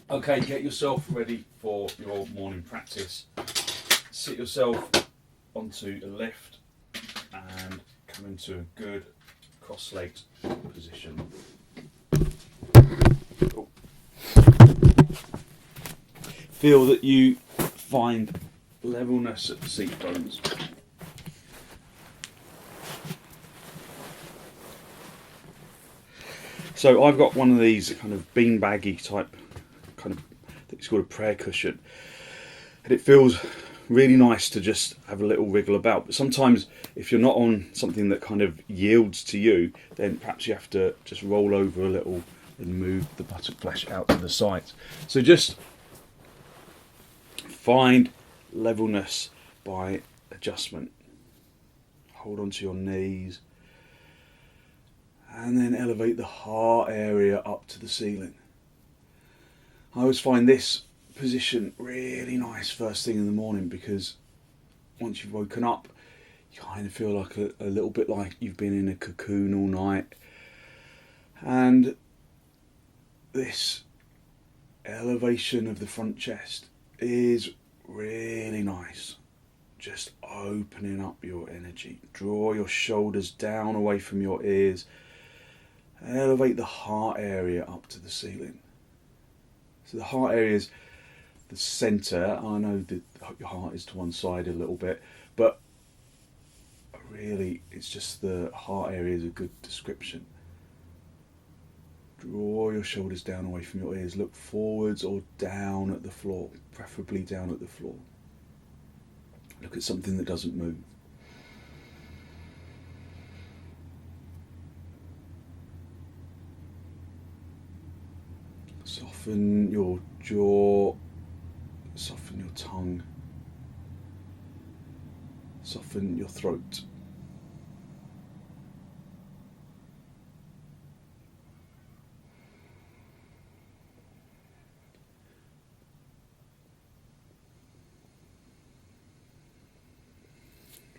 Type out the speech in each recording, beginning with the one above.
Okay, get yourself ready for your morning practice. Sit yourself onto a lift and come into a good cross-legged position. Feel that you find levelness at the seat bones. So I've got one of these kind of beanbaggy type, kind of, I think it's called a prayer cushion, and it feels really nice to just have a little wriggle about. But sometimes if you're not on something that kind of yields to you, then perhaps you have to just roll over a little and move the buttock flesh out to the sides. So just find levelness by adjustment. Hold on to your knees and then elevate the heart area up to the ceiling. I always find this position really nice first thing in the morning, because once you've woken up you kind of feel like a little bit like you've been in a cocoon all night, and this elevation of the front chest is really nice. Just opening up your energy. Draw your shoulders down away from your ears and elevate the heart area up to the ceiling. So the heart area is the centre. I know that your heart is to one side a little bit, but really it's just the heart area is a good description. Draw your shoulders down away from your ears. Look forwards or down at the floor, preferably down at the floor. Look at something that doesn't move. Soften your jaw, soften your tongue, soften your throat.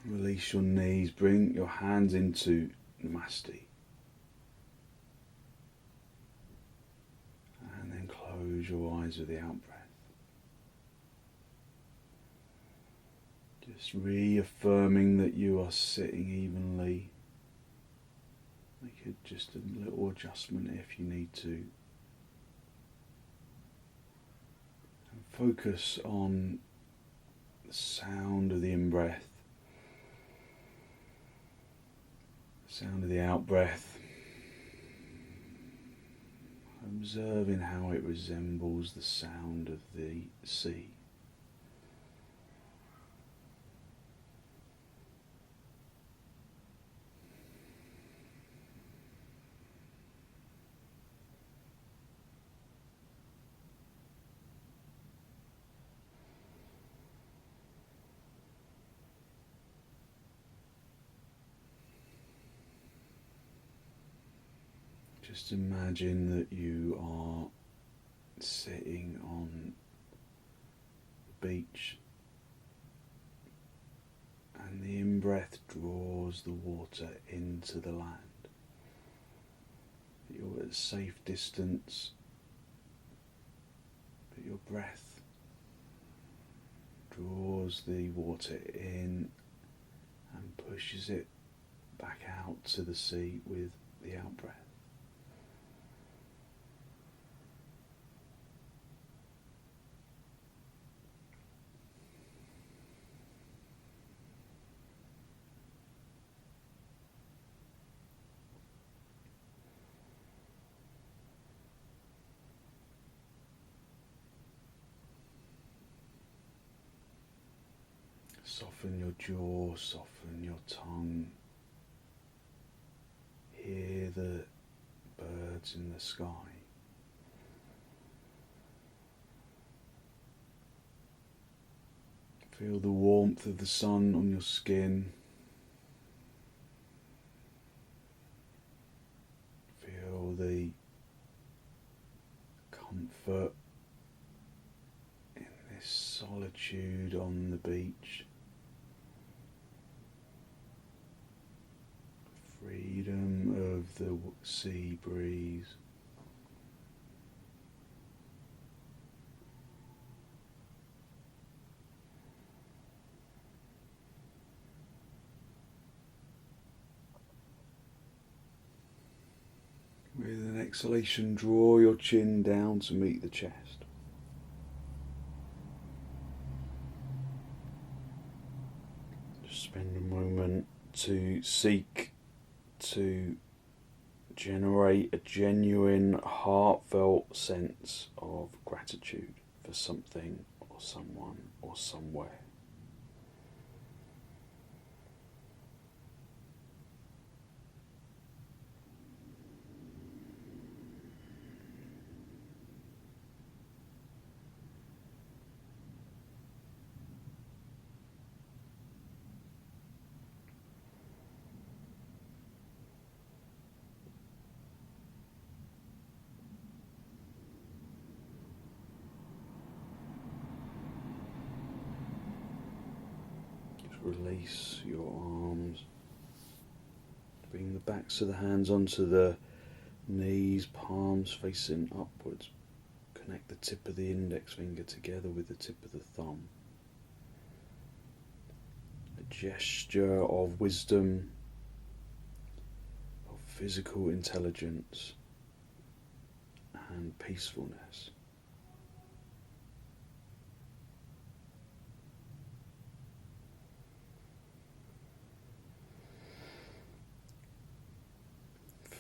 Release your knees, bring your hands into Namaste. And then close your eyes with the out breath. Just reaffirming that you are sitting evenly. Make it just a little adjustment if you need to. And focus on the sound of the in-breath. Sound of the out-breath, observing how it resembles the sound of the sea. Just imagine that you are sitting on the beach and the in-breath draws the water into the land. You're at a safe distance, but your breath draws the water in and pushes it back out to the sea with the out-breath. Soften your jaw, soften your tongue. Hear the birds in the sky. Feel the warmth of the sun on your skin. Feel the comfort in this solitude on the beach. Freedom of the sea breeze. exhalation, draw your chin down to meet the chest. Just spend a moment to seek to generate a genuine, heartfelt sense of gratitude for something or someone or somewhere. Release your arms. Bring the backs of the hands onto the knees, palms facing upwards. Connect the tip of the index finger together with the tip of the thumb. A gesture of wisdom, of physical intelligence and peacefulness.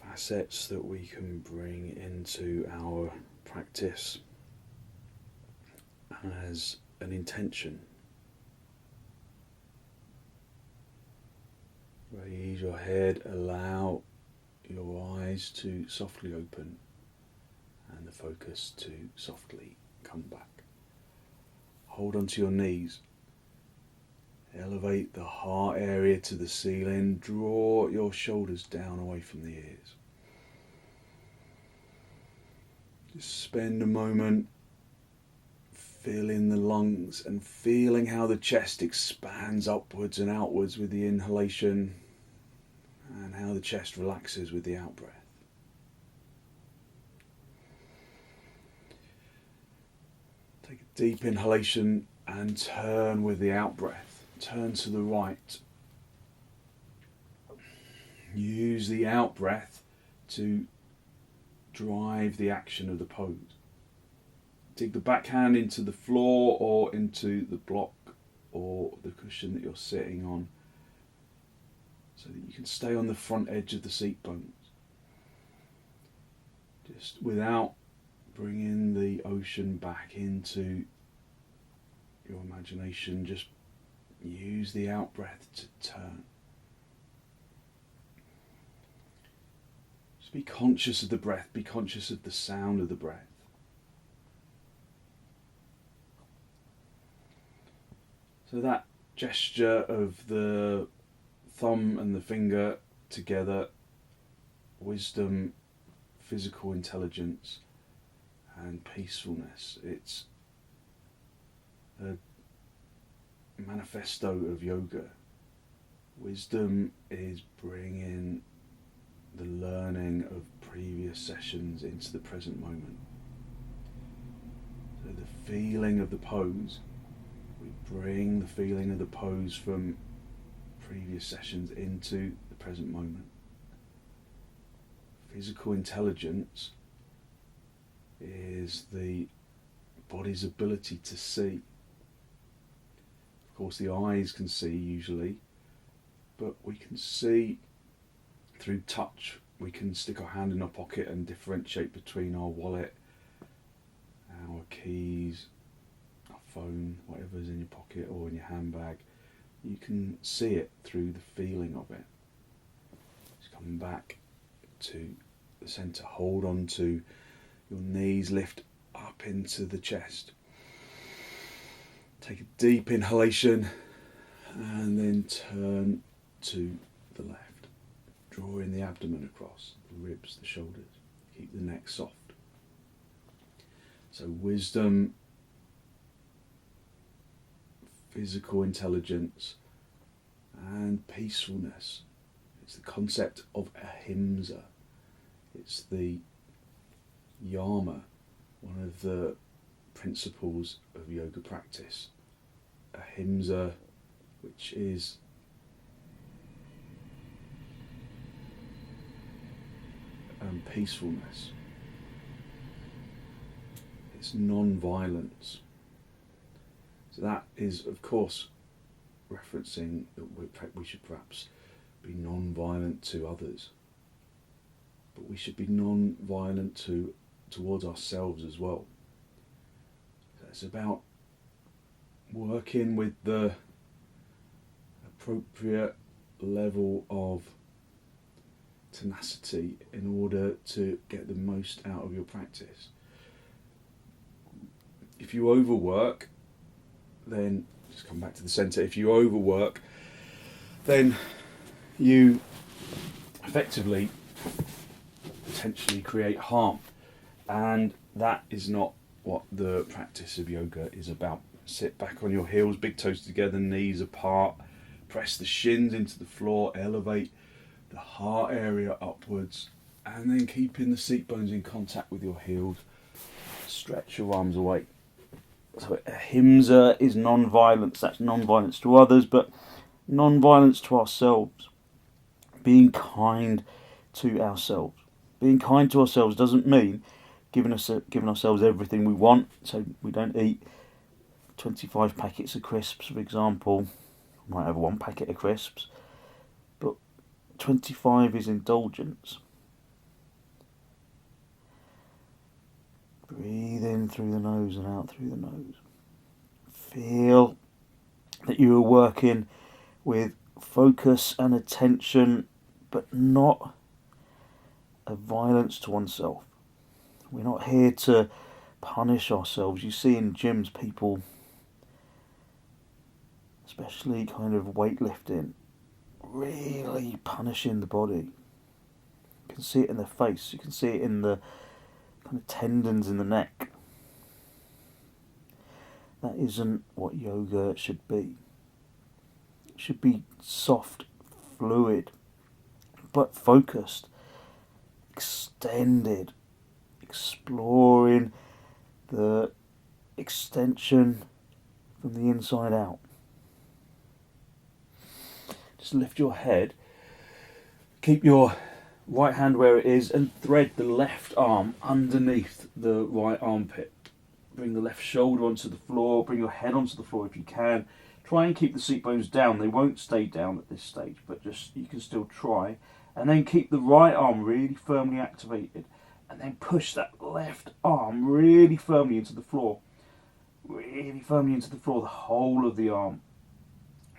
Facets that we can bring into our practice as an intention. Raise your head, allow your eyes to softly open and the focus to softly come back. Hold onto your knees. Elevate the heart area to the ceiling. Draw your shoulders down away from the ears. Just spend a moment filling the lungs and feeling how the chest expands upwards and outwards with the inhalation and how the chest relaxes with the out-breath. Take a deep inhalation and turn with the out-breath. Turn to the right. Use the out-breath to drive the action of the pose. Dig the backhand into the floor or into the block or the cushion that you're sitting on so that you can stay on the front edge of the seat bones. Just without bringing the ocean back into your imagination, just use the out-breath to turn. Just be conscious of the breath, be conscious of the sound of the breath. So that gesture of the thumb and the finger together, wisdom, physical intelligence and peacefulness. It's a manifesto of yoga. Wisdom is bringing the learning of previous sessions into the present moment. So the feeling of the pose, we bring the feeling of the pose from previous sessions into the present moment. Physical intelligence is the body's ability to see. Of course, the eyes can see usually, but we can see through touch. We can stick our hand in our pocket and differentiate between our wallet, our keys, our phone, whatever's in your pocket or in your handbag. You can see it through the feeling of it. Just come back to the centre. Hold on to your knees, lift up into the chest. Take a deep inhalation and then turn to the left. Drawing the abdomen across, the ribs, the shoulders. Keep the neck soft. So wisdom, physical intelligence and peacefulness. It's the concept of ahimsa. It's the yama, one of the principles of yoga practice. Ahimsa, which is peacefulness. It's non-violence. So that is, of course, referencing that we should perhaps be non-violent to others, but we should be non-violent towards ourselves as well. So it's about working with the appropriate level of tenacity in order to get the most out of your practice. If you overwork, then just come back to the centre. If you overwork, then you effectively potentially create harm, and that is not what the practice of yoga is about. Sit back on your heels, big toes together, knees apart, press the shins into the floor, elevate the heart area upwards, and then keeping the seat bones in contact with your heels. Stretch your arms away. So ahimsa is non-violence. That's non-violence to others, but non-violence to ourselves. Being kind to ourselves. Being kind to ourselves doesn't mean giving ourselves everything we want. So we don't eat 25 packets of crisps, for example. We might have one packet of crisps, but 25 is indulgence. Breathe in through the nose and out through the nose. Feel that you are working with focus and attention, but not a violence to oneself. We're not here to punish ourselves. You see in gyms people, especially kind of weightlifting, really punishing the body. You can see it in their face. You can see it in the kind of tendons in the neck. That isn't what yoga should be. It should be soft, fluid, but focused, extended, exploring the extension from the inside out. Just lift your head, keep your right hand where it is, and thread the left arm underneath the right armpit. Bring the left shoulder onto the floor, bring your head onto the floor if you can. Try and keep the seat bones down. They won't stay down at this stage, but just you can still try. And then keep the right arm really firmly activated, and then push that left arm really firmly into the floor. Really firmly into the floor, the whole of the arm.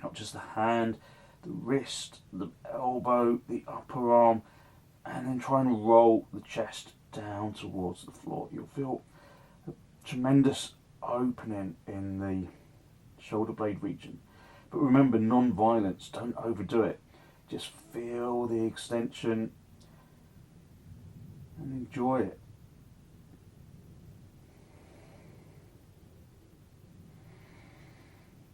Not just the hand, the wrist, the elbow, the upper arm. And then try and roll the chest down towards the floor. You'll feel a tremendous opening in the shoulder blade region. But remember, non-violence, don't overdo it. Just feel the extension and enjoy it.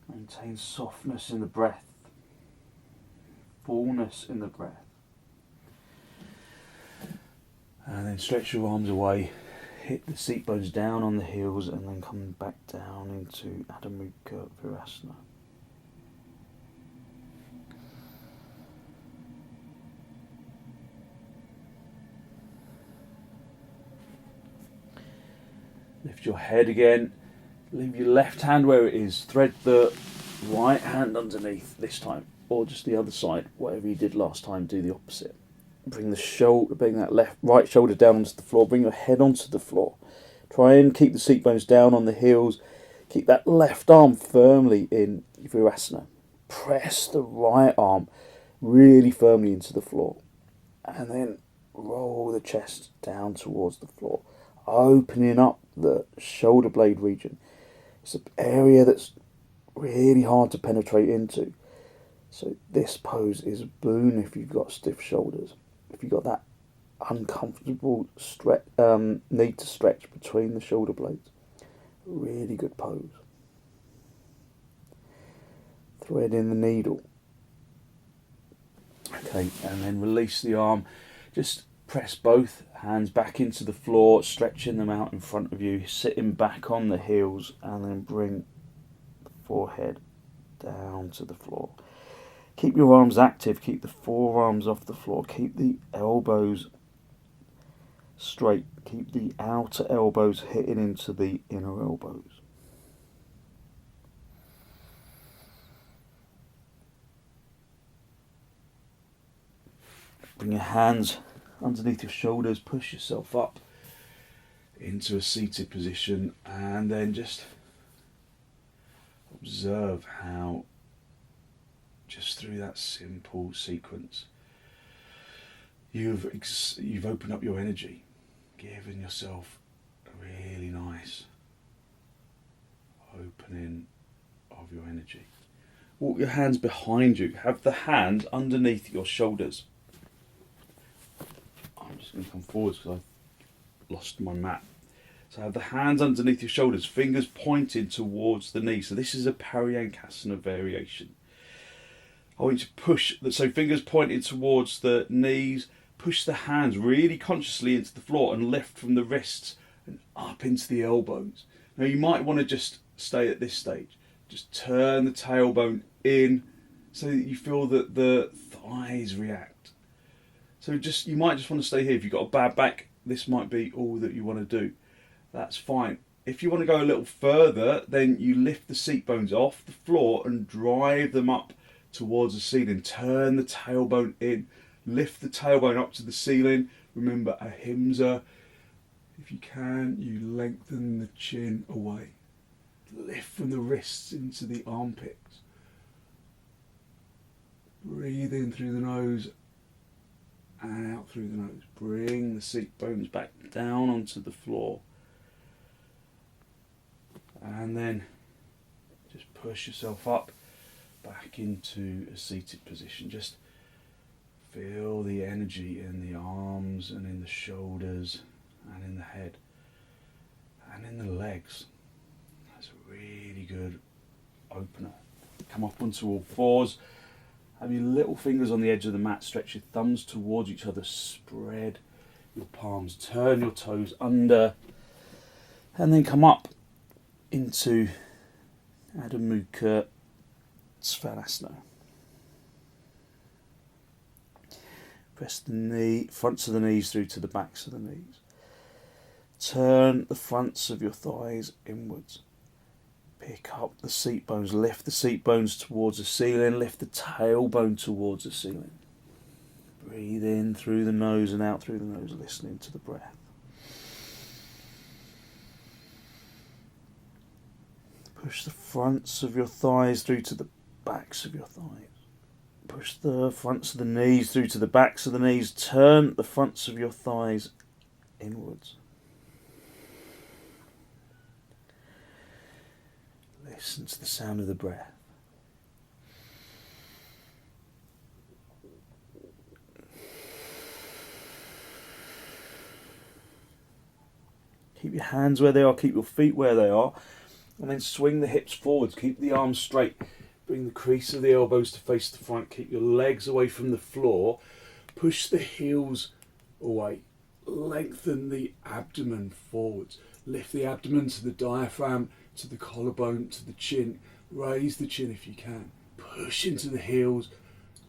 Maintain softness in the breath, fullness in the breath. And then stretch your arms away, hit the seat bones down on the heels, and then come back down into Adho Mukha Virasana. Lift your head again, leave your left hand where it is, thread the right hand underneath this time, or just the other side, whatever you did last time, do the opposite. Bring that right shoulder down onto the floor, bring your head onto the floor. Try and keep the seat bones down on the heels, keep that left arm firmly in virasana. Press the right arm really firmly into the floor, and then roll the chest down towards the floor, opening up the shoulder blade region. It's an area that's really hard to penetrate into. So this pose is a boon if you've got stiff shoulders. If you've got that uncomfortable need to stretch between the shoulder blades. Really good pose. Thread in the needle. Okay, and then release the arm. Just press both hands back into the floor, stretching them out in front of you, sitting back on the heels, and then bring the forehead down to the floor. Keep your arms active, keep the forearms off the floor, keep the elbows straight. Keep the outer elbows hitting into the inner elbows. Bring your hands underneath your shoulders, push yourself up into a seated position, and then just observe how, just through that simple sequence, you've opened up your energy, given yourself a really nice opening of your energy. Walk your hands behind you. Have the hand underneath your shoulders. I'm just going to come forwards because I've lost my mat. So have the hands underneath your shoulders, fingers pointed towards the knee. So this is a paryankasana variation. I want you to push, so fingers pointed towards the knees, push the hands really consciously into the floor and lift from the wrists and up into the elbows. Now you might want to just stay at this stage. Just turn the tailbone in so that you feel that the thighs react. So you might just want to stay here. If you've got a bad back, this might be all that you want to do. That's fine. If you want to go a little further, then you lift the seat bones off the floor and drive them up towards the ceiling. Turn the tailbone in. Lift the tailbone up to the ceiling. Remember, ahimsa. If you can, you lengthen the chin away. Lift from the wrists into the armpits. Breathe in through the nose and out through the nose. Bring the seat bones back down onto the floor. And then just push yourself up back into a seated position. Just feel the energy in the arms and in the shoulders and in the head and in the legs. That's a really good opener. Come up onto all fours. Have your little fingers on the edge of the mat. Stretch your thumbs towards each other. Spread your palms. Turn your toes under. And then come up into Adho Mukha Svanasana. Press the fronts of the knees through to the backs of the knees. Turn the fronts of your thighs inwards. Pick up the seat bones. Lift the seat bones towards the ceiling. Lift the tailbone towards the ceiling. Breathe in through the nose and out through the nose, listening to the breath. Push the fronts of your thighs through to the backs of your thighs. Push the fronts of the knees through to the backs of the knees. Turn the fronts of your thighs inwards. Listen to the sound of the breath. Keep your hands where they are, keep your feet where they are. And then swing the hips forwards. Keep the arms straight. Bring the crease of the elbows to face the front. Keep your legs away from the floor. Push the heels away. Lengthen the abdomen forwards. Lift the abdomen to the diaphragm, to the collarbone, to the chin. Raise the chin if you can. Push into the heels.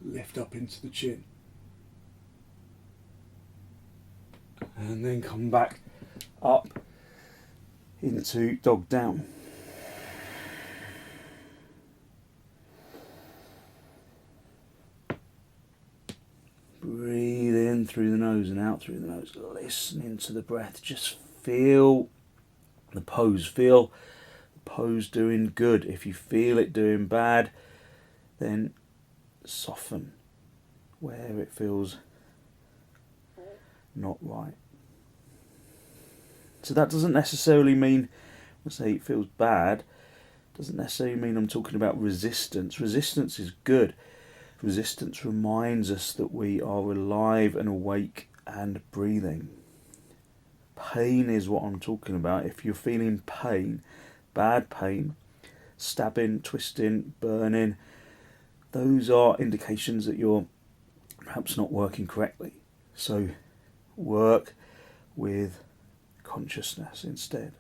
Lift up into the chin. And then come back up into dog down. Breathe in through the nose and out through the nose. Listening to the breath. Just feel the pose. Feel the pose doing good. If you feel it doing bad, then soften where it feels not right. So that doesn't necessarily mean, when I say it feels bad, doesn't necessarily mean I'm talking about resistance. Resistance is good. Resistance reminds us that we are alive and awake and breathing. Pain is what I'm talking about. If you're feeling pain, bad pain, stabbing, twisting, burning, those are indications that you're perhaps not working correctly. So work with consciousness instead.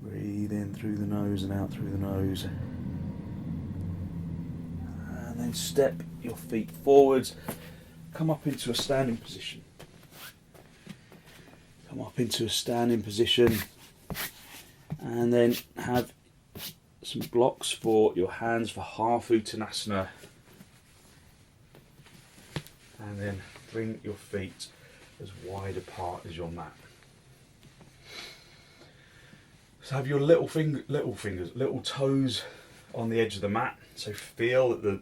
Breathe in through the nose and out through the nose. And then step your feet forwards. come up into a standing position. Come up into a standing position, and then have some blocks for your hands for parsvottanasana, and then bring your feet as wide apart as your mat. So have your little toes on the edge of the mat. So feel that the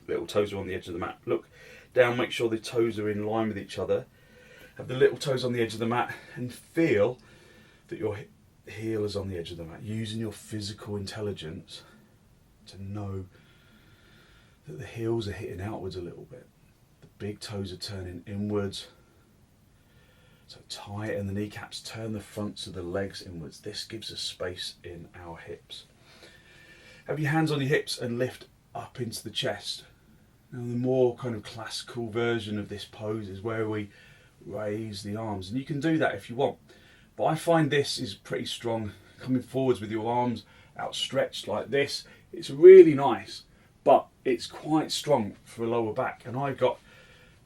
little toes are on the edge of the mat. Look down, make sure the toes are in line with each other. Have the little toes on the edge of the mat and feel that your heel is on the edge of the mat. Using your physical intelligence to know that the heels are hitting outwards a little bit. The big toes are turning inwards. So tighten the kneecaps, turn the fronts of the legs inwards. This gives us space in our hips. Have your hands on your hips and lift up into the chest. Now the more kind of classical version of this pose is where we raise the arms. And you can do that if you want. But I find this is pretty strong. Coming forwards with your arms outstretched like this. It's really nice, but it's quite strong for a lower back. And I've got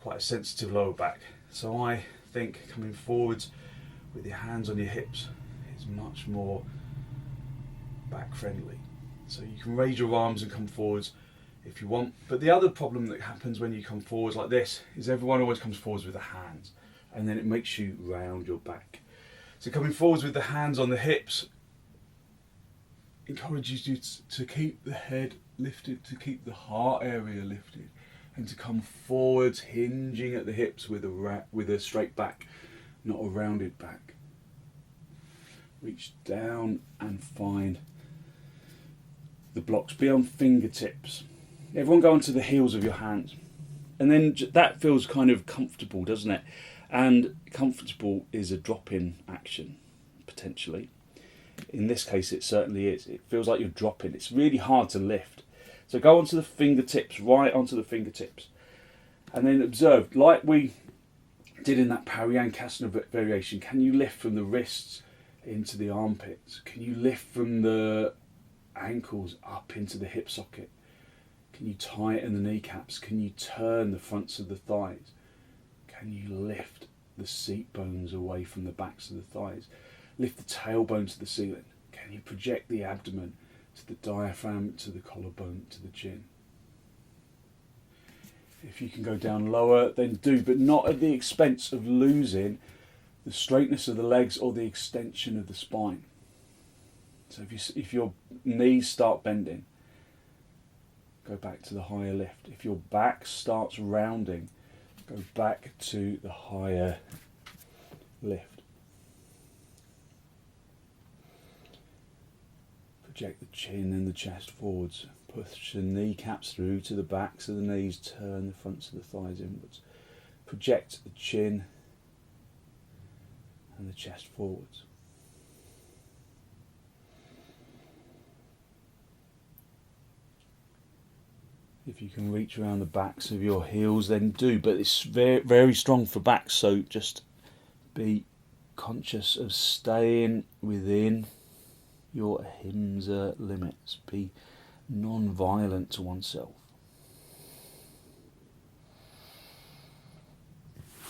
quite a sensitive lower back. So I think coming forwards with your hands on your hips is much more back friendly. So you can raise your arms and come forwards if you want. But the other problem that happens when you come forwards like this is everyone always comes forwards with the hands, and then it makes you round your back. So coming forwards with the hands on the hips encourages you to keep the head lifted, to keep the heart area lifted, and to come forwards, hinging at the hips with a straight back, not a rounded back. Reach down and find the blocks. Be on fingertips. Everyone go onto the heels of your hands. And then that feels kind of comfortable, doesn't it? And comfortable is a drop-in action, potentially. In this case, it certainly is. It feels like you're dropping. It's really hard to lift. So go onto the fingertips, right onto the fingertips. And then observe, like we did in that parsvottanasana variation, can you lift from the wrists into the armpits? Can you lift from the ankles up into the hip socket? Can you tighten the kneecaps? Can you turn the fronts of the thighs? Can you lift the seat bones away from the backs of the thighs? Lift the tailbone to the ceiling. Can you project the abdomen to the diaphragm, to the collarbone, to the chin? If you can go down lower, then do, but not at the expense of losing the straightness of the legs or the extension of the spine. So if your knees start bending, go back to the higher lift. If your back starts rounding, go back to the higher lift. Project the chin and the chest forwards. Push the kneecaps through to the backs of the knees. Turn the fronts of the thighs inwards. Project the chin and the chest forwards. If you can reach around the backs of your heels, then do. But it's very, very strong for backs, so just be conscious of staying within your ahimsa limits. Be non-violent to oneself.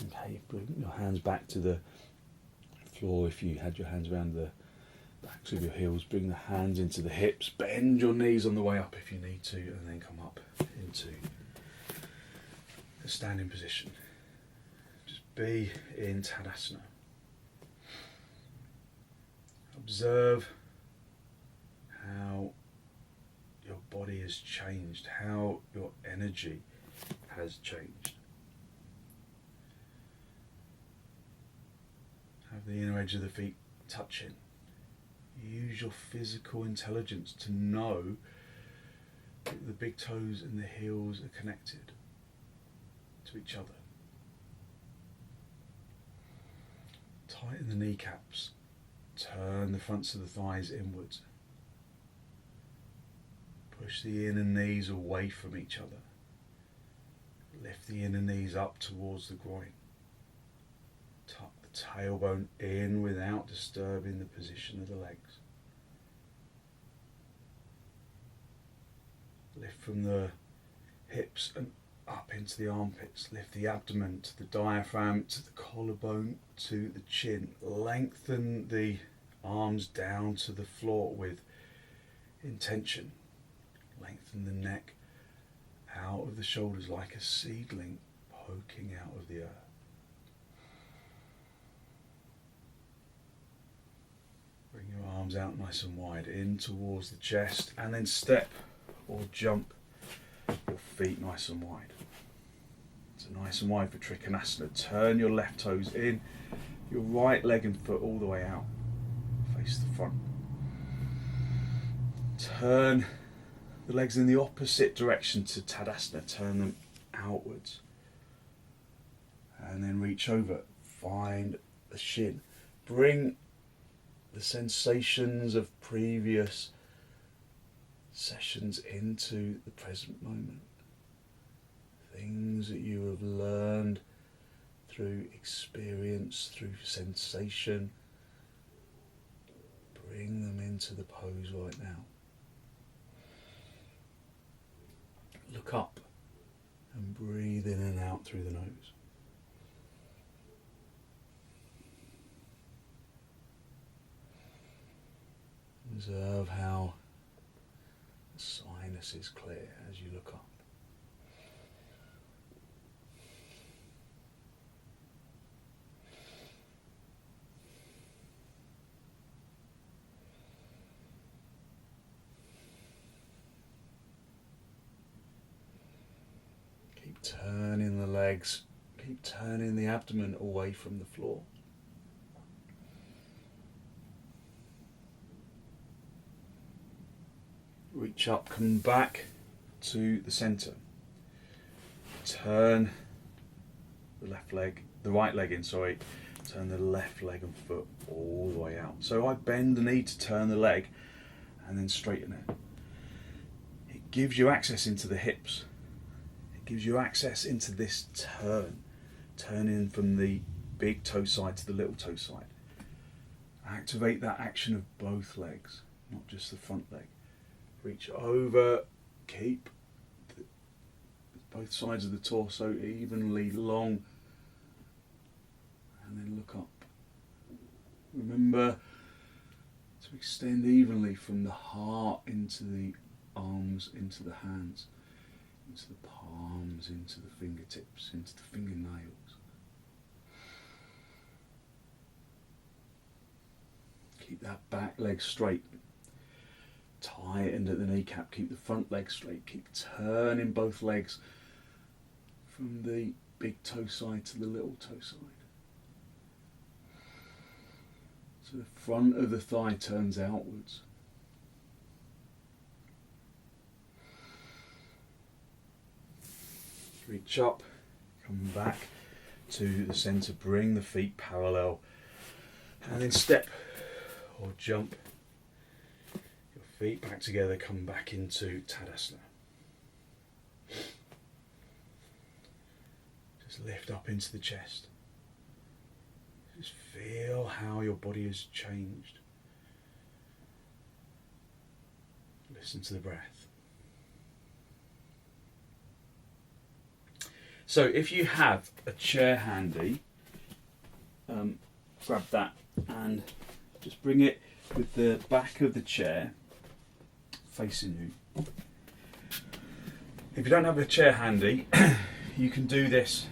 Okay, bring your hands back to the floor. If you had your hands around the backs of your heels, bring the hands into the hips. Bend your knees on the way up if you need to, and then come up into the standing position. Just be in Tadasana. Observe how your body has changed, how your energy has changed. Have the inner edge of the feet touching. Use your physical intelligence to know that the big toes and the heels are connected to each other. Tighten the kneecaps. Turn the fronts of the thighs inwards. Push the inner knees away from each other. Lift the inner knees up towards the groin. Tuck the tailbone in without disturbing the position of the legs. Lift from the hips and up into the armpits, lift the abdomen to the diaphragm, to the collarbone, to the chin. Lengthen the arms down to the floor with intention. Lengthen the neck out of the shoulders like a seedling poking out of the earth. Bring your arms out nice and wide in towards the chest, and then step or jump your feet nice and wide. So nice and wide for trikonasana. Turn your left toes in, your right leg and foot all the way out. Face the front. Turn the legs in the opposite direction to tadasana. Turn them outwards. And then reach over. Find the shin. Bring the sensations of previous sessions into the present moment. Things that you have learned through experience, through sensation. Bring them into the pose right now. Look up and breathe in and out through the nose. Observe how the sinus is clear as you look up. Keep turning the legs, keep turning the abdomen away from the floor. Reach up, come back to the centre. Turn the right leg in, turn the left leg and foot all the way out. So I bend the knee to turn the leg and then straighten it. It gives you access into the hips. It gives you access into this turning from the big toe side to the little toe side. Activate that action of both legs, not just the front leg. Reach over, keep both sides of the torso evenly long, and then look up. Remember to extend evenly from the heart into the arms, into the hands, into the palms, into the fingertips, into the fingernails. Keep that back leg straight. Tighten at the kneecap, keep the front leg straight, keep turning both legs from the big toe side to the little toe side. So the front of the thigh turns outwards. Reach up, come back to the centre, bring the feet parallel, and then step or jump feet back together, come back into tadasana. Just lift up into the chest. Just feel how your body has changed. Listen to the breath. So if you have a chair handy, grab that and just bring it with the back of the chair facing you. If you don't have a chair handy, you can do this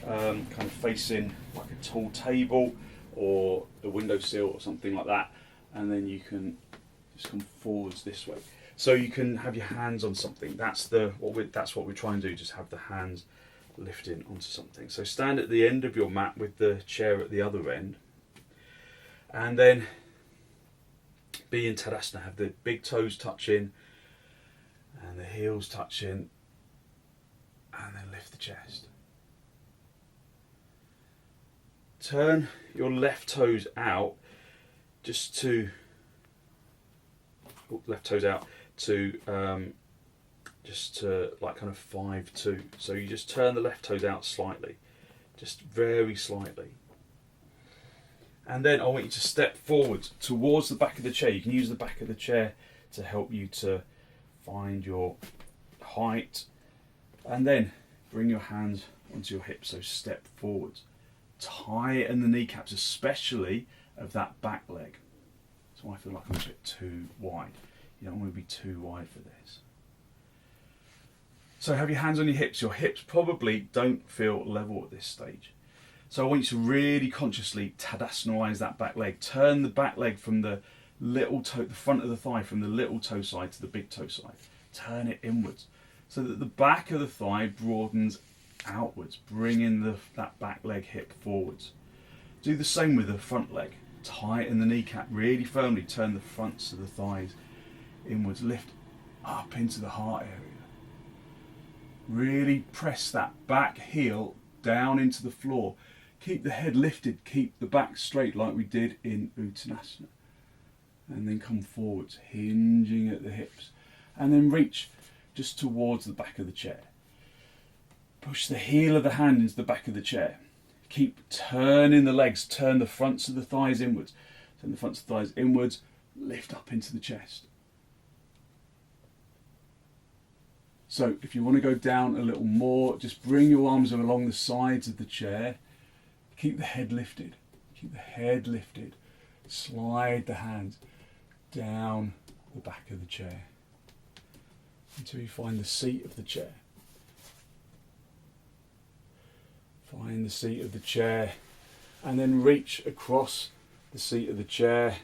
kind of facing like a tall table or a windowsill or something like that, and then you can just come forwards this way. So you can have your hands on something. That's what we're trying to do. Just have the hands lifting onto something. So stand at the end of your mat with the chair at the other end, and then be in tadasana. Have the big toes touching and the heels touching, and then lift the chest. Turn your left toes out just to like kind of 5-2. So you just turn the left toes out slightly, just very slightly. And then I want you to step forward towards the back of the chair. You can use the back of the chair to help you to find your height And then bring your hands onto your hips, so step forwards. Tighten the kneecaps, especially of that back leg. So I feel like I'm a bit too wide. You don't want to be too wide for this. So have your hands on your hips. Your hips probably don't feel level at this stage. So I want you to really consciously tadasanalize that back leg. Turn the back leg from the little toe, the front of the thigh, from the little toe side to the big toe side. Turn it inwards so that the back of the thigh broadens outwards, bringing that back leg hip forwards. Do the same with the front leg. Tighten the kneecap really firmly, turn the fronts of the thighs inwards, lift up into the heart area. Really press that back heel down into the floor. Keep the head lifted, keep the back straight like we did in Uttanasana. And then come forwards, hinging at the hips. And then reach just towards the back of the chair. Push the heel of the hand into the back of the chair. Keep turning the legs, turn the fronts of the thighs inwards. Turn the fronts of the thighs inwards, lift up into the chest. So if you want to go down a little more, just bring your arms along the sides of the chair. Keep the head lifted. Keep the head lifted. Slide the hands down the back of the chair until you find the seat of the chair. Find the seat of the chair and then reach across the seat of the chair,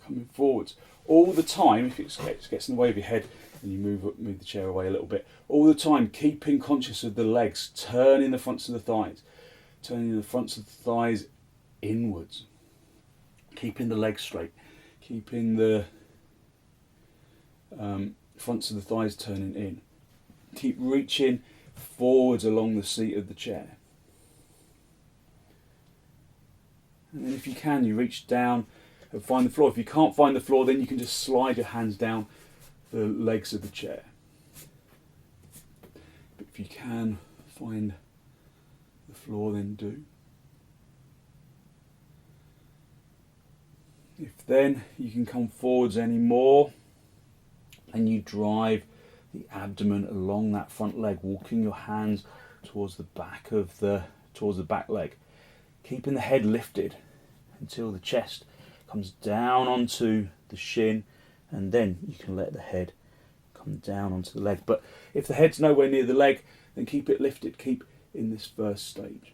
coming forwards. All the time, if it gets in the way of your head and you move the chair away a little bit, all the time keeping conscious of the legs, turning the fronts of the thighs, turning the fronts of the thighs inwards, keeping the legs straight, keeping the fronts of the thighs turning in. Keep reaching forwards along the seat of the chair. And then if you can, you reach down and find the floor. If you can't find the floor, then you can just slide your hands down the legs of the chair. But if you can find the floor, then do. If then you can come forwards any more and you drive the abdomen along that front leg, walking your hands towards the back leg, keeping the head lifted until the chest comes down onto the shin, and then you can let the head come down onto the leg. But if the head's nowhere near the leg, then keep it lifted, keep in this first stage.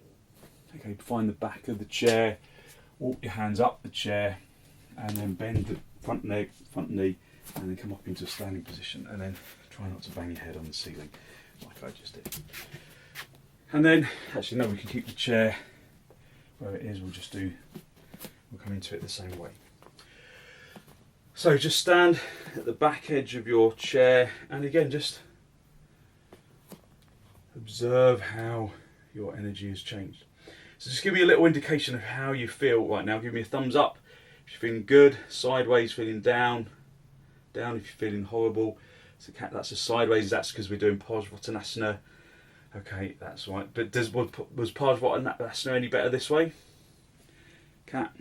Okay, find the back of the chair, walk your hands up the chair, and then bend the front knee, and then come up into a standing position, and then try not to bang your head on the ceiling like I just did. And then, actually no, we can keep the chair where it is, we'll come into it the same way. So just stand at the back edge of your chair, and again just observe how your energy has changed. So just give me a little indication of how you feel right now. Give me a thumbs up if you're feeling good, sideways, feeling down if you're feeling horrible. So that's a sideways, that's because we're doing parsvottanasana. Okay, that's right. But was parsvottanasana any better this way? Cat?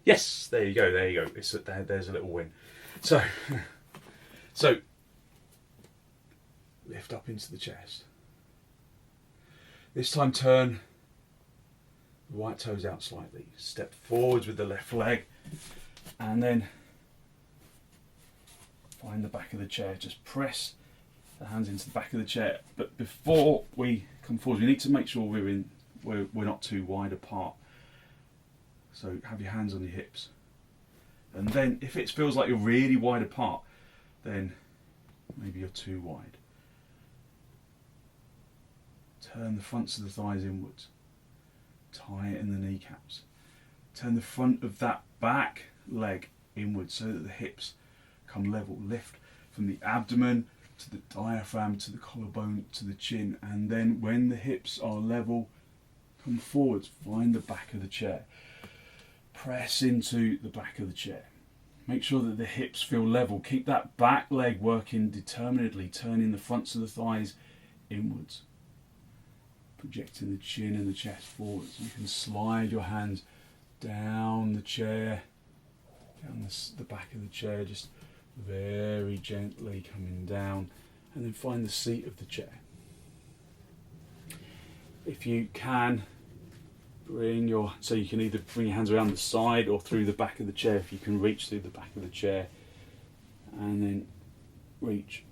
Yes, there you go. There's a little win. So lift up into the chest. This time turn the right toes out slightly. Step forwards with the left leg, and then find the back of the chair. Just press the hands into the back of the chair. But before we come forward, we need to make sure we're not too wide apart. So have your hands on your hips. And then if it feels like you're really wide apart, then maybe you're too wide. Turn the fronts of the thighs inwards. Tighten the kneecaps. Turn the front of that back leg inwards so that the hips come level. Lift from the abdomen to the diaphragm, to the collarbone, to the chin. And then when the hips are level, come forwards. Find the back of the chair. Press into the back of the chair. Make sure that the hips feel level. Keep that back leg working determinedly, turning the fronts of the thighs inwards. Projecting the chin and the chest forwards. You can slide your hands down the chair, down the back of the chair, just very gently coming down And then find the seat of the chair. If you can, so you can either bring your hands around the side or through the back of the chair if you can reach through the back of the chair, and then reach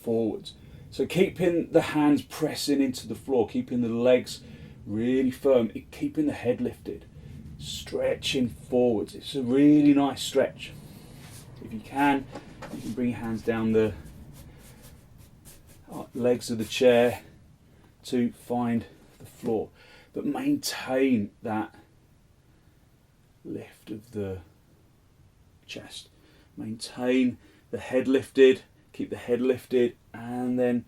forwards. So keeping the hands pressing into the floor, keeping the legs really firm, keeping the head lifted, stretching forwards. It's a really nice stretch. If you can bring your hands down the legs of the chair to find the floor, but maintain that lift of the chest. Maintain the head lifted, keep the head lifted, and then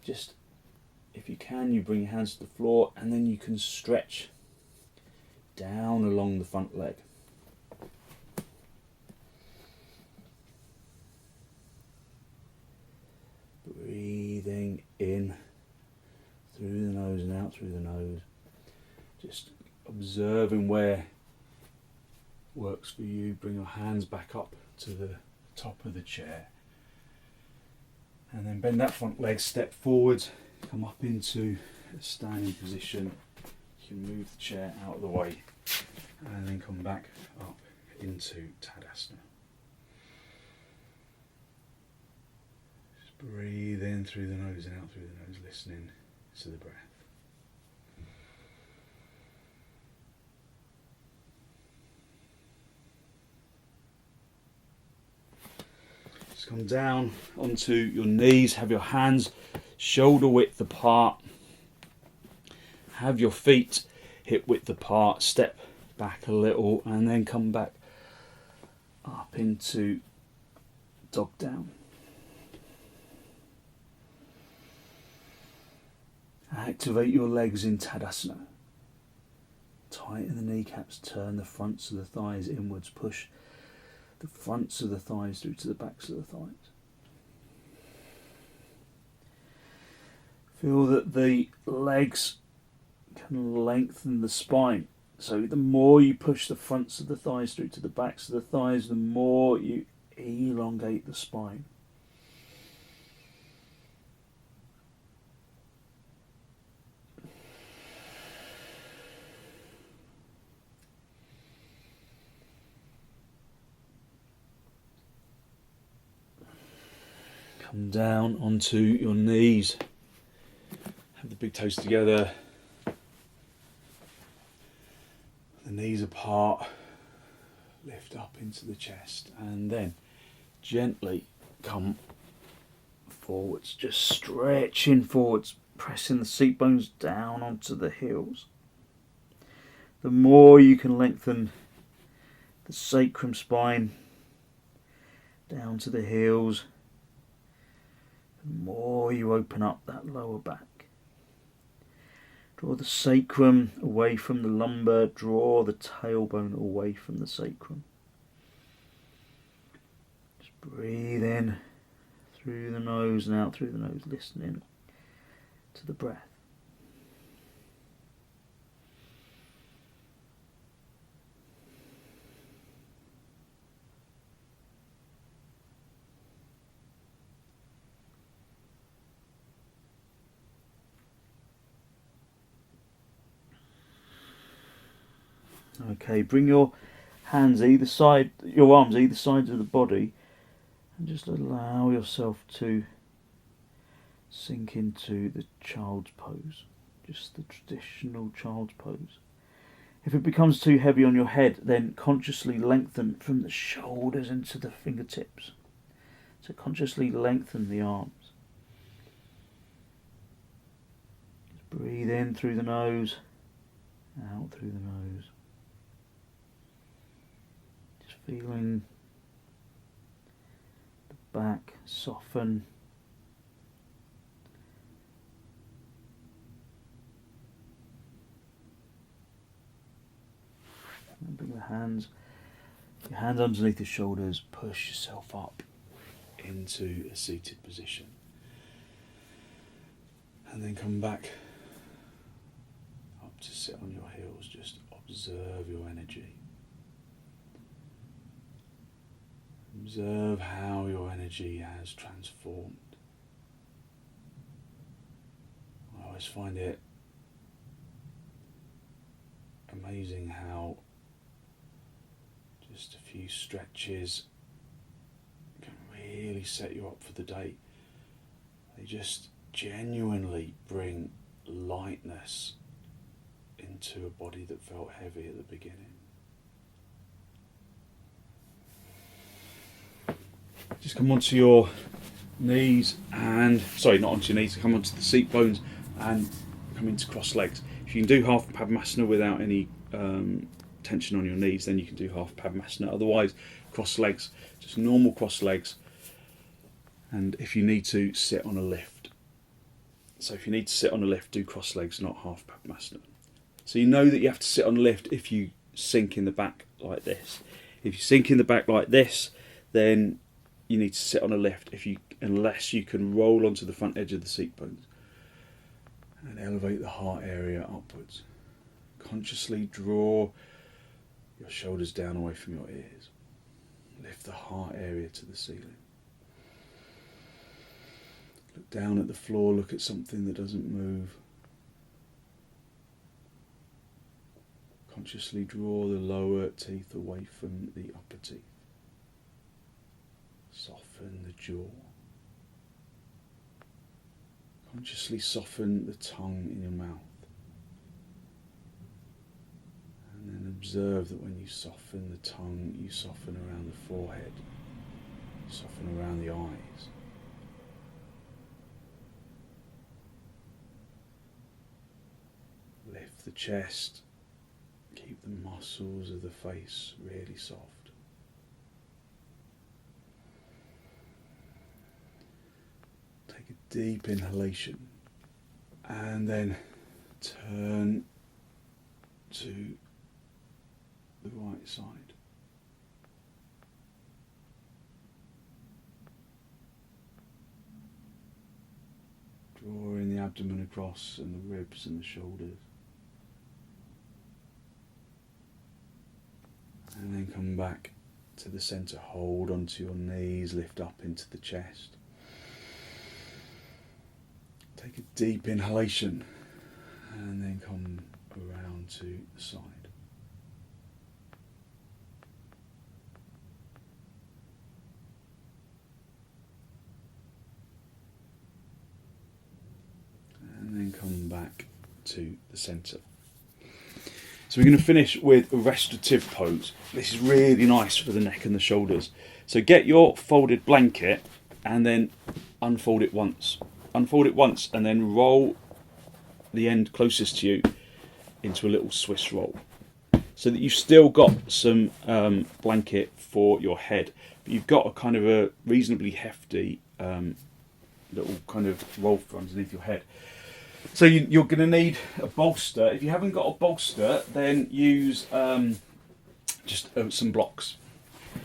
just, if you can, you bring your hands to the floor, and then you can stretch down along the front leg. Breathing in through the nose and out through the nose. Just observing where works for you. Bring your hands back up to the top of the chair. And then bend that front leg, step forward, come up into a standing position. You can move the chair out of the way and then come back up into Tadasana. Just breathe in through the nose and out through the nose, listening to the breath. Just come down onto your knees, have your hands shoulder width apart, have your feet hip width apart, step back a little and then come back up into dog down. Activate your legs in Tadasana. Tighten the kneecaps, turn the fronts of the thighs inwards, push the fronts of the thighs through to the backs of the thighs. Feel that the legs can lengthen the spine. So the more you push the fronts of the thighs through to the backs of the thighs, the more you elongate the spine. Come down onto your knees. Have the big toes together. The knees apart. Lift up into the chest and then gently come forwards. Just stretching forwards, pressing the seat bones down onto the heels. The more you can lengthen the sacrum spine down to the heels, the more you open up that lower back. Draw the sacrum away from the lumbar, draw the tailbone away from the sacrum. Just breathe in through the nose and out through the nose, listening to the breath. Okay, bring your hands either side, your arms either sides of the body, and just allow yourself to sink into the child's pose, just the traditional child's pose. If it becomes too heavy on your head, then consciously lengthen from the shoulders into the fingertips. So consciously lengthen the arms. Just breathe in through the nose, out through the nose. Feeling the back soften. And bring your hands underneath the shoulders, push yourself up into a seated position. And then come back up to sit on your heels, just observe your energy. Observe how your energy has transformed always find it amazing how just a few stretches can really set you up for the day. They just genuinely bring lightness into a body that felt heavy at the beginning. Just come onto your knees and, sorry, not onto your knees, come onto the seat bones and come into cross legs. If you can do half parsvottanasana without any tension on your knees, then you can do half parsvottanasana. Otherwise, cross legs, just normal cross legs. And if you need to, sit on a lift. So if you need to sit on a lift, do cross legs, not half parsvottanasana. So you know that you have to sit on a lift if you sink in the back like this. If you sink in the back like this, then you need to sit on a lift unless you can roll onto the front edge of the seat bones and elevate the heart area upwards. Consciously draw your shoulders down away from your ears. Lift the heart area to the ceiling. Look down at the floor, look at something that doesn't move. Consciously draw the lower teeth away from the upper teeth. Soften the jaw. Consciously soften the tongue in your mouth. And then observe that when you soften the tongue, you soften around the forehead, you soften around the eyes. Lift the chest, keep the muscles of the face really soft. Take a deep inhalation and then turn to the right side. Drawing the abdomen across and the ribs and the shoulders. And then come back to the centre, hold onto your knees, lift up into the chest. Take a deep inhalation and then come around to the side. And then come back to the centre. So we're going to finish with a restorative pose. This is really nice for the neck and the shoulders. So get your folded blanket and then unfold it once. Unfold it once and then roll the end closest to you into a little Swiss roll. So that you've still got some blanket for your head, but you've got a kind of a reasonably hefty little kind of roll for underneath your head. So you're going to need a bolster. If you haven't got a bolster, then use just some blocks.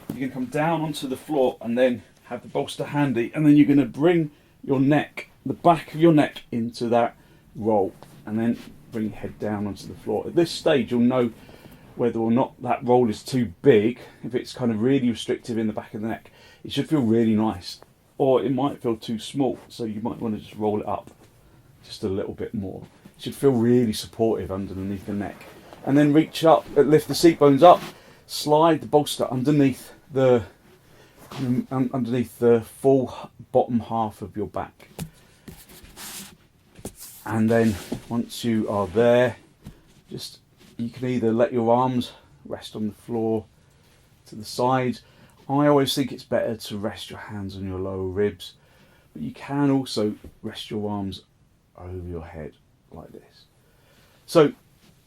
You're going to come down onto the floor and then have the bolster handy, and then you're going to bring your neck, the back of your neck, into that roll, and then bring your head down onto the floor. At this stage, you'll know whether or not that roll is too big. If it's kind of really restrictive in the back of the neck, it should feel really nice, or it might feel too small, so you might want to just roll it up just a little bit more. It should feel really supportive underneath the neck. And then reach up, lift the seat bones up, slide the bolster underneath the full bottom half of your back. And then once you are there, you can either let your arms rest on the floor to the sides. I always think it's better to rest your hands on your lower ribs, but you can also rest your arms over your head like this. So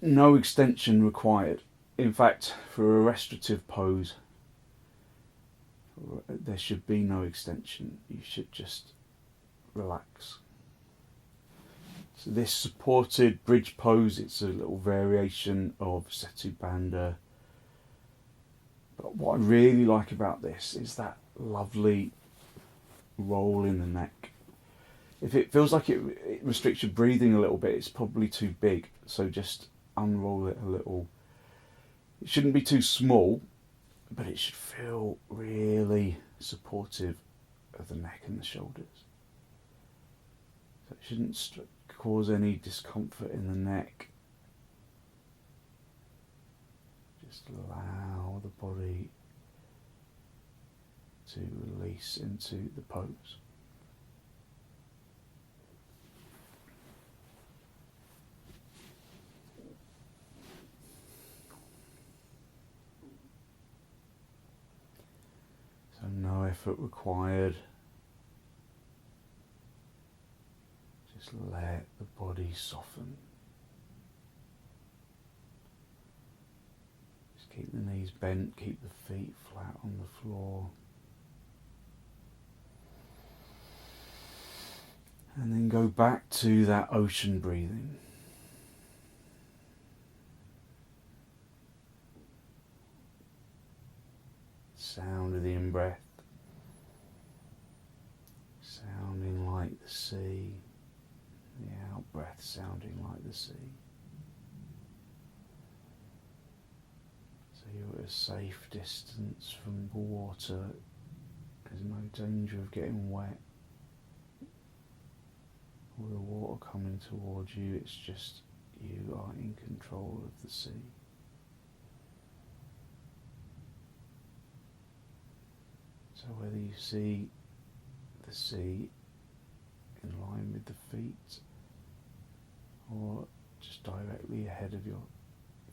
no extension required. In fact, for a restorative pose, there should be no extension. You should just relax. So this supported bridge pose, it's a little variation of Setu Bandha. But what I really like about this is that lovely roll in the neck. If it feels like it restricts your breathing a little bit, it's probably too big. So just unroll it a little. It shouldn't be too small, but it should feel really supportive of the neck and the shoulders. So it shouldn't cause any discomfort in the neck, just allow the body to release into the pose. So no effort required. Just let the body soften. Just keep the knees bent, keep the feet flat on the floor. And then go back to that ocean breathing. Sound of the in-breath, sounding like the sea, the out-breath sounding like the sea. So you're at a safe distance from the water, there's no danger of getting wet or the water coming towards you, it's just you are in control of the sea. So whether you see the sea in line with the feet or just directly ahead of your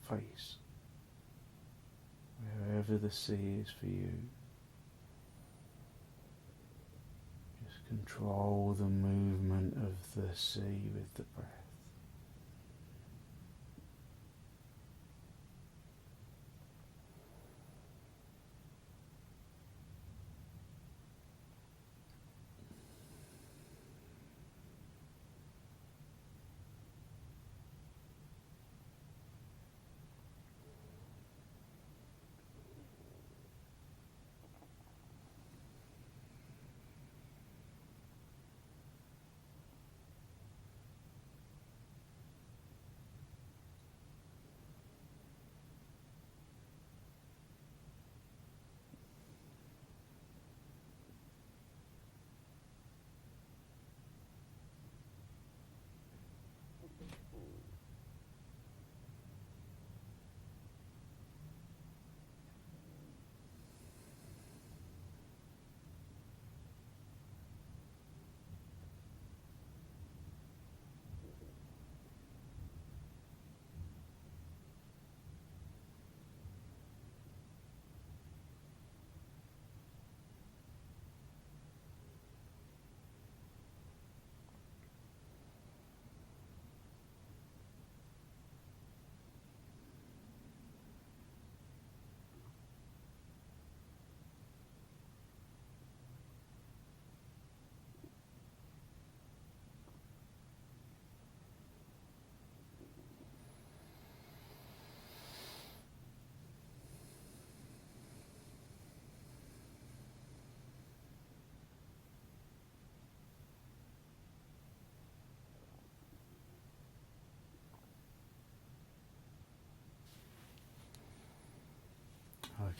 face, wherever the sea is for you, just control the movement of the sea with the breath.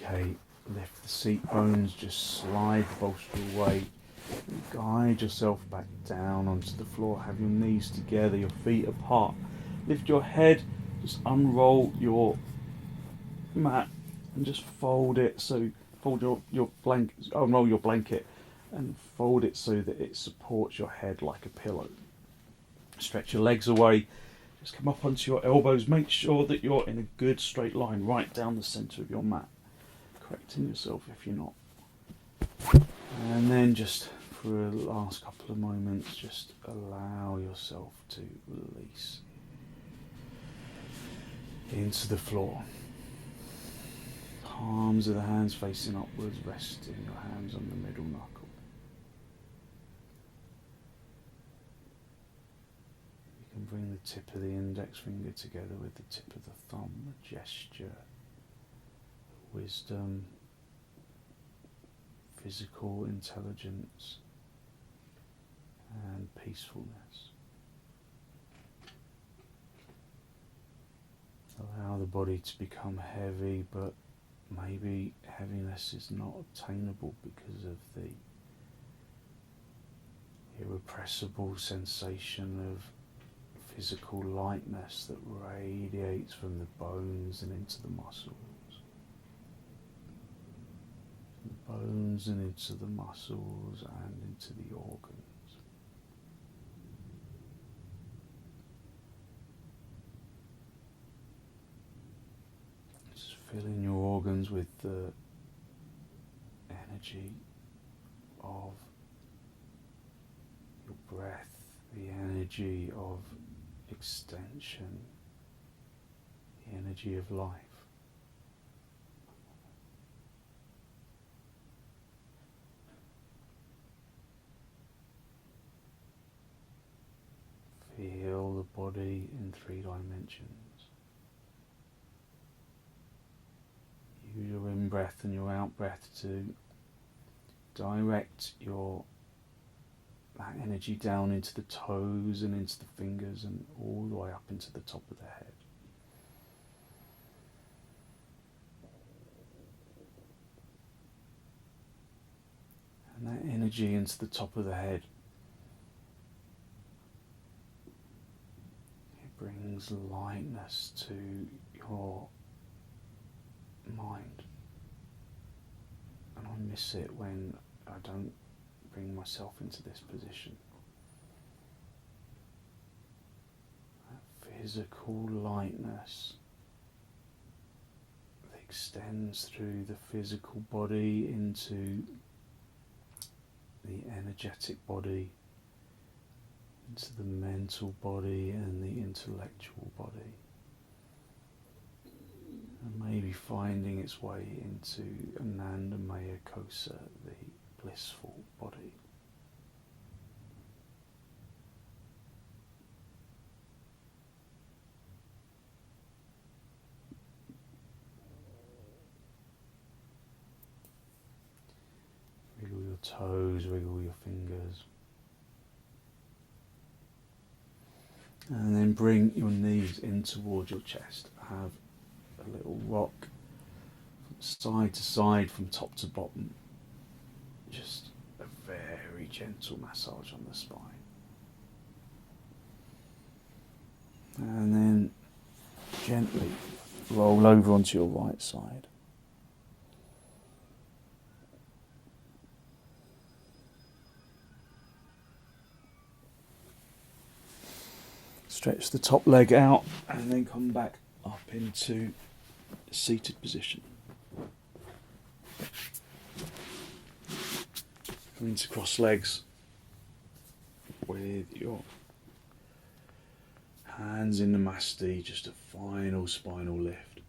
Okay, lift the seat bones, just slide the bolster away. Guide yourself back down onto the floor. Have your knees together, your feet apart. Lift your head, just unroll your mat and just fold it. So fold your blanket, unroll your blanket and fold it so that it supports your head like a pillow. Stretch your legs away. Just come up onto your elbows. Make sure that you're in a good straight line right down the centre of your mat. Correcting yourself if you're not. And then just for the last couple of moments, just allow yourself to release into the floor. Palms of the hands facing upwards, resting your hands on the middle knuckle. You can bring the tip of the index finger together with the tip of the thumb, a gesture, wisdom, physical intelligence and peacefulness. Allow the body to become heavy, but maybe heaviness is not obtainable because of the irrepressible sensation of physical lightness that radiates from the bones and into the muscles. The bones and into the muscles and into the organs. Just filling your organs with the energy of your breath, the energy of extension, the energy of life. Feel the body in 3 dimensions. Use your in-breath and your out-breath to direct that energy down into the toes and into the fingers and all the way up into the top of the head. And that energy into the top of the head, it brings lightness to your mind. And I miss it when I don't bring myself into this position. That physical lightness that extends through the physical body into the energetic body, into the mental body and the intellectual body, and maybe finding its way into Ananda Maya Kosa, the blissful body. Wiggle your toes, wiggle your fingers. And then bring your knees in towards your chest. Have a little rock from side to side, from top to bottom. Just a very gentle massage on the spine. And then gently roll over onto your right side. Stretch the top leg out and then come back up into seated position. Come into cross legs with your hands in Namaste, just a final spinal lift.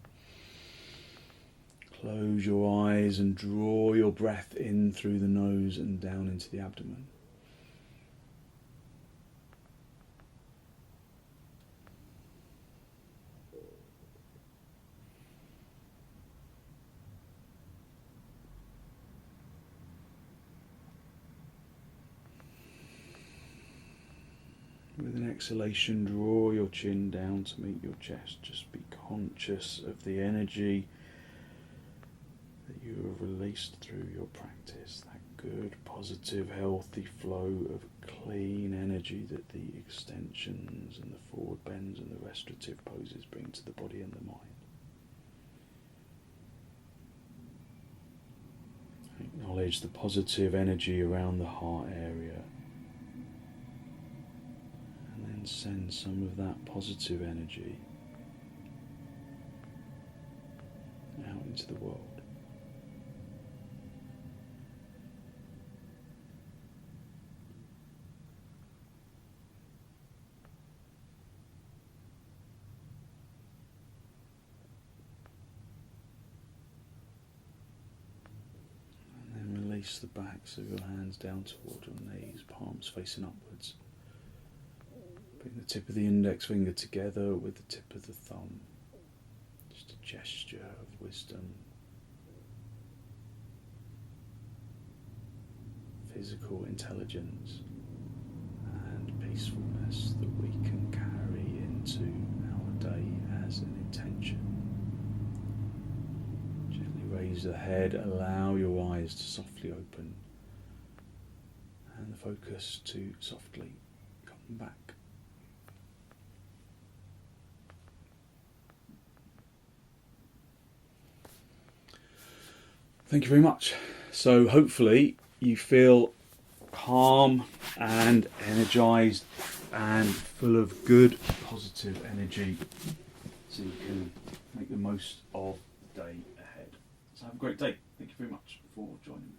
Close your eyes and draw your breath in through the nose and down into the abdomen. With an exhalation, draw your chin down to meet your chest. Just be conscious of the energy that you have released through your practice. That good, positive, healthy flow of clean energy that the extensions and the forward bends and the restorative poses bring to the body and the mind. Acknowledge the positive energy around the heart area. And send some of that positive energy out into the world. And then release the backs of your hands down toward your knees, palms facing upwards. Bring the tip of the index finger together with the tip of the thumb. Just a gesture of wisdom, physical intelligence and peacefulness that we can carry into our day as an intention. Gently raise the head, allow your eyes to softly open and the focus to softly come back. Thank you very much. So hopefully you feel calm and energised and full of good, positive energy, so you can make the most of the day ahead. So have a great day. Thank you very much for joining me.